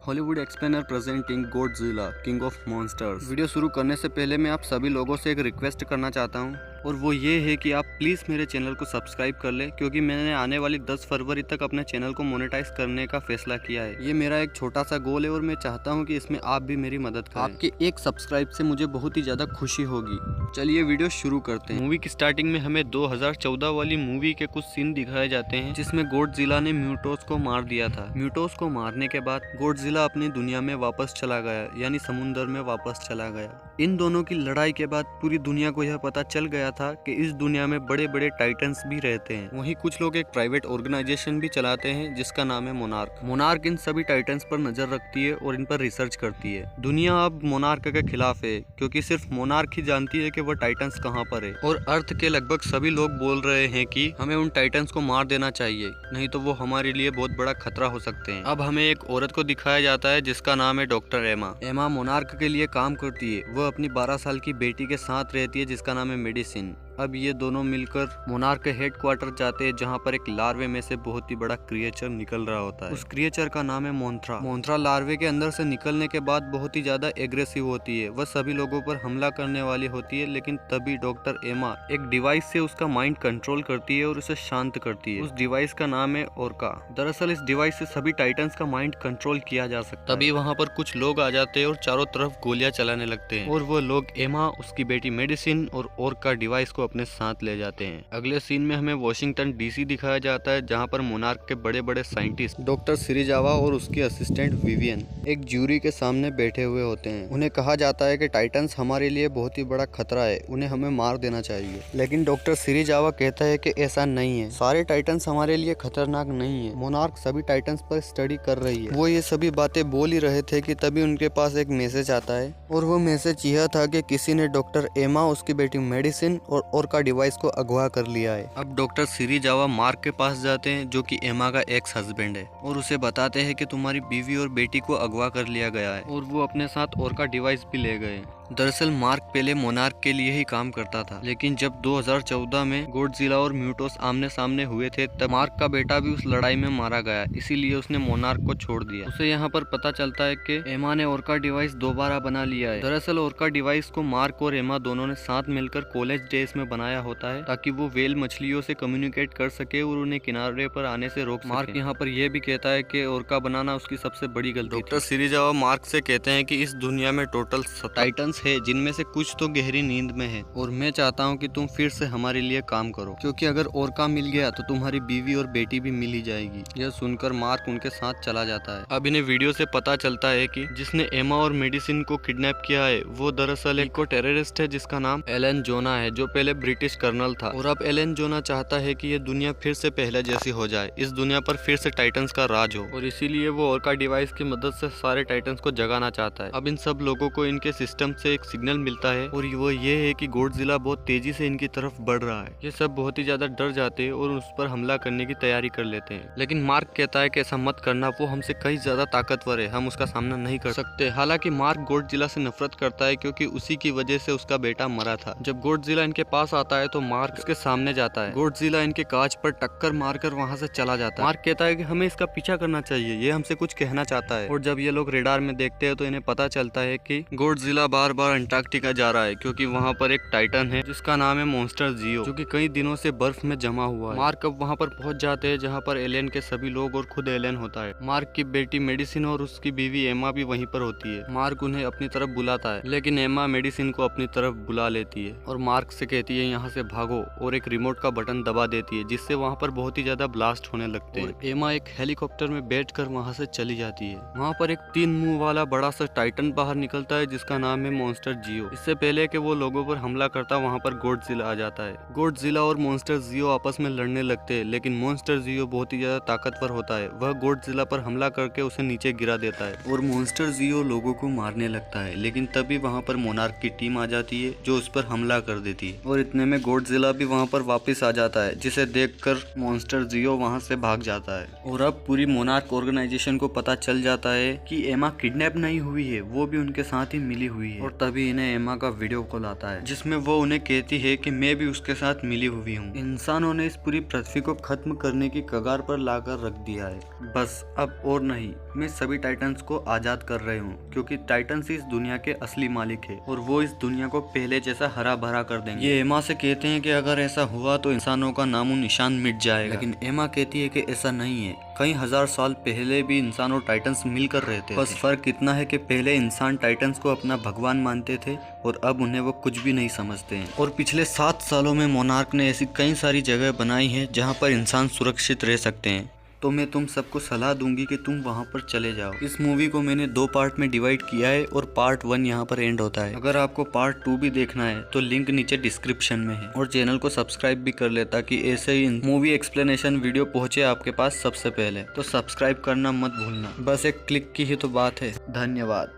Hollywood explainer presenting Godzilla king of monsters. Video शुरू करने से पहले मैं आप सभी लोगों से एक रिक्वेस्ट करना चाहता हूं, और वो ये है कि आप प्लीज़ मेरे चैनल को सब्सक्राइब कर लें, क्योंकि मैंने आने वाली 10 फरवरी तक अपने चैनल को मोनेटाइज करने का फैसला किया है। ये मेरा एक छोटा सा गोल है और मैं चाहता हूँ कि इसमें आप भी मेरी मदद करें। आपके एक सब्सक्राइब से मुझे बहुत ही ज़्यादा खुशी होगी। चलिए वीडियो शुरू करते हैं। मूवी की स्टार्टिंग में हमें 2014 वाली मूवी के कुछ सीन दिखाए जाते हैं, जिसमें गॉडजिला ने म्यूटोस को मार दिया था। म्यूटोस को मारने के बाद गॉडजिला अपनी दुनिया में वापस चला गया, यानी समुद्र में वापस चला गया। इन दोनों की लड़ाई के बाद पूरी दुनिया को यह पता चल गया था कि इस दुनिया में बड़े बड़े टाइटन्स भी रहते हैं। वहीं कुछ लोग एक प्राइवेट ऑर्गेनाइजेशन भी चलाते हैं जिसका नाम है मोनार्क। मोनार्क इन सभी टाइटन्स पर नजर रखती है और इन पर रिसर्च करती है। दुनिया अब मोनार्क के खिलाफ है, क्योंकि सिर्फ मोनार्क ही जानती है कि वह टाइटन्स कहाँ पर है। और अर्थ के लगभग सभी लोग बोल रहे हैं कि हमें उन टाइटन्स को मार देना चाहिए, नहीं तो वो हमारे लिए बहुत बड़ा खतरा हो सकते हैं। अब हमें एक औरत को दिखाया जाता है जिसका नाम है डॉक्टर एमा। एमा मोनार्क के लिए काम करती है। वह अपनी 12 साल की बेटी के साथ रहती है जिसका नाम है मेडिसिन। अब ये दोनों मिलकर मोनार्क के हेडक्वार्टर जाते हैं, जहाँ पर एक लार्वे में से बहुत ही बड़ा क्रिएचर निकल रहा होता है। उस क्रिएचर का नाम है मोन्थ्रा। मोन्थ्रा लार्वे के अंदर से निकलने के बाद बहुत ही ज्यादा एग्रेसिव होती है। वह सभी लोगों पर हमला करने वाली होती है, लेकिन तभी डॉक्टर एमा एक डिवाइस से उसका माइंड कंट्रोल करती है और उसे शांत करती है। उस डिवाइस का नाम है ओरका। दरअसल इस डिवाइस से सभी टाइटन्स का माइंड कंट्रोल किया जा सकता है। तभी वहाँ पर कुछ लोग आ जाते हैं और चारों तरफ गोलियां चलाने लगते हैं, और वो लोग एमा, उसकी बेटी मेडिसिन और ओरका डिवाइस को अपने साथ ले जाते हैं। अगले सीन में हमें वॉशिंगटन डीसी दिखाया जाता है, जहां पर मोनार्क के बड़े बड़े साइंटिस्ट डॉक्टर सिरिजावा और उसकी असिस्टेंट विवियन एक ज्यूरी के सामने बैठे हुए होते हैं। उन्हें कहा जाता है कि टाइटन्स हमारे लिए बहुत ही बड़ा खतरा है, उन्हें हमें मार देना चाहिए। लेकिन डॉक्टर सिरिजावा कहता है कि ऐसा नहीं है, सारे टाइटन्स हमारे लिए खतरनाक नहीं है। मोनार्क सभी टाइटन्स पर स्टडी कर रही है। वो ये सभी बातें बोल ही रहे थे कि तभी उनके पास एक मैसेज आता है, और वो मैसेज यह था कि किसी ने डॉक्टर एमा, उसकी बेटी मेडिसिन और ओरका डिवाइस को अगवा कर लिया है। अब डॉक्टर सिरिजावा मार्क के पास जाते हैं, जो कि एमा का एक्स हस्बैंड है, और उसे बताते हैं कि तुम्हारी बीवी और बेटी को अगवा कर लिया गया है, और वो अपने साथ ओरका डिवाइस भी ले गए। दरअसल मार्क पहले मोनार्क के लिए ही काम करता था, लेकिन जब 2014 में गॉडजिला और म्यूटोस आमने सामने हुए थे, तब मार्क का बेटा भी उस लड़ाई में मारा गया, इसीलिए उसने मोनार्क को छोड़ दिया। उसे यहाँ पर पता चलता है कि एमा ने ओरका डिवाइस दोबारा बना लिया है। दरअसल ओरका डिवाइस को मार्क और एमा दोनों ने साथ मिलकर कॉलेज डेज में बनाया होता है, ताकि वो वेल मछलियों से कम्युनिकेट कर सके और उन्हें किनारे पर आने से रोक सके। मार्क यहाँ पर यह भी कहता है कि ओरका बनाना उसकी सबसे बड़ी गलती। डॉक्टर सिरिजावा मार्क से कहते हैं कि इस दुनिया में टोटल टाइटन्स है, जिनमें से कुछ तो गहरी नींद में है, और मैं चाहता हूं कि तुम फिर से हमारे लिए काम करो, क्योंकि अगर ओरका मिल गया तो तुम्हारी बीवी और बेटी भी मिल ही जाएगी। यह सुनकर मार्क उनके साथ चला जाता है। अब इन्हें वीडियो से पता चलता है कि जिसने एमा और मेडिसिन को किडनैप किया है वो दरअसल एक टेररिस्ट है जिसका नाम एलन जोना है, जो पहले ब्रिटिश कर्नल था। और अब एलन जोना चाहता है कि ये दुनिया फिर से पहले जैसी हो जाए, इस दुनिया पर फिर से टाइटन्स का राज हो, और इसीलिए वो ओरका डिवाइस की मदद से सारे टाइटन्स को जगाना चाहता है। अब इन सब लोगों को इनके सिस्टम से एक सिग्नल मिलता है, और वो ये है कि गॉडजिला बहुत तेजी से इनकी तरफ बढ़ रहा है। ये सब बहुत ही ज्यादा डर जाते हैं और उस पर हमला करने की तैयारी कर लेते हैं। लेकिन मार्क कहता है कि ऐसा मत करना, वो हमसे कहीं ज्यादा ताकतवर है, हम उसका सामना नहीं कर सकते। हालांकि मार्क गॉडजिला से नफरत करता है, क्योंकि उसी की वजह से उसका बेटा मरा था। जब गॉडजिला इनके पास आता है तो मार्क उसके सामने जाता है। गॉडजिला इनके कांच पर टक्कर मारकर वहां से चला जाता है। मार्क कहता है कि हमें इसका पीछा करना चाहिए, ये हमसे कुछ कहना चाहता है। और जब ये लोग रेडार में देखते हैं तो इन्हें पता चलता है कि गॉडजिला बार बार अंटार्कटिका जा रहा है, क्योंकि वहाँ पर एक टाइटन है जिसका नाम है मॉन्स्टर जियो, जो कि कई दिनों से बर्फ में जमा हुआ है। मार्क अब वहाँ पर पहुंच जाते हैं, जहाँ पर एलियन के सभी लोग और खुद एलियन होता है। मार्क की बेटी मेडिसिन और उसकी बीवी एमा भी वहीं पर होती है। मार्क उन्हें अपनी तरफ बुलाता है, लेकिन एमा मेडिसिन को अपनी तरफ बुला लेती है और मार्क से कहती है यहाँ से भागो, और एक रिमोट का बटन दबा देती है, जिससे वहाँ पर बहुत ही ज्यादा ब्लास्ट होने लगते हैं। एमा एक हेलीकॉप्टर में बैठकर वहाँ से चली जाती है। वहाँ पर एक 3 मुंह वाला बड़ा सा टाइटन बाहर निकलता है, जिसका नाम है मॉन्स्टर जियो। इससे पहले कि वो लोगों पर हमला करता, वहाँ पर गॉडजिला आ जाता है। गॉडजिला और मॉन्स्टर जियो आपस में लड़ने लगते हैं, लेकिन मॉन्स्टर जियो बहुत ही ज्यादा ताकतवर होता है। वह गॉडजिला पर हमला करके उसे नीचे गिरा देता है, और मॉन्स्टर जियो लोगों को मारने लगता है। लेकिन तभी वहाँ पर मोनार्क की टीम आ जाती है, जो उस पर हमला कर देती है, और इतने में गॉडजिला भी वहाँ पर वापस आ जाता है, जिसे देखकर मॉन्स्टर जियो वहाँ से भाग जाता है। और अब पूरी मोनार्क ऑर्गेनाइजेशन को पता चल जाता है कि एमा किडनैप नहीं हुई है, वो भी उनके साथ ही मिली हुई है। और तभी इन्हें एमा का वीडियो कॉल आता है, जिसमें वो उन्हें कहती है कि मैं भी उसके साथ मिली हुई हूँ। इंसानों ने इस पूरी पृथ्वी को खत्म करने की कगार पर लाकर रख दिया है, बस अब और नहीं। मैं सभी टाइटन्स को आज़ाद कर रही हूँ, क्योंकि टाइटन्स इस दुनिया के असली मालिक है और वो इस दुनिया को पहले जैसा हरा भरा कर देंगे। ये एमा से कहते हैं कि अगर ऐसा हुआ तो इंसानों का नामो निशान मिट जाएगा, लेकिन एमा कहती है कि ऐसा नहीं है। कई हजार साल पहले भी इंसान और टाइटन्स मिलकर रहते थे। बस फर्क इतना है कि पहले इंसान टाइटन्स को अपना भगवान मानते थे और अब उन्हें वो कुछ भी नहीं समझते हैं। और पिछले 7 सालों में मोनार्क ने ऐसी कई सारी जगह बनाई है जहाँ पर इंसान सुरक्षित रह सकते हैं। तो मैं तुम सबको सलाह दूंगी कि तुम वहां पर चले जाओ। इस मूवी को मैंने 2 पार्ट में डिवाइड किया है और पार्ट 1 यहाँ पर एंड होता है। अगर आपको पार्ट 2 भी देखना है तो लिंक नीचे डिस्क्रिप्शन में है, और चैनल को सब्सक्राइब भी कर ले ताकि ऐसे ही मूवी एक्सप्लेनेशन वीडियो पहुंचे आपके पास सबसे पहले। तो सब्सक्राइब करना मत भूलना, बस एक क्लिक की ही तो बात है। धन्यवाद।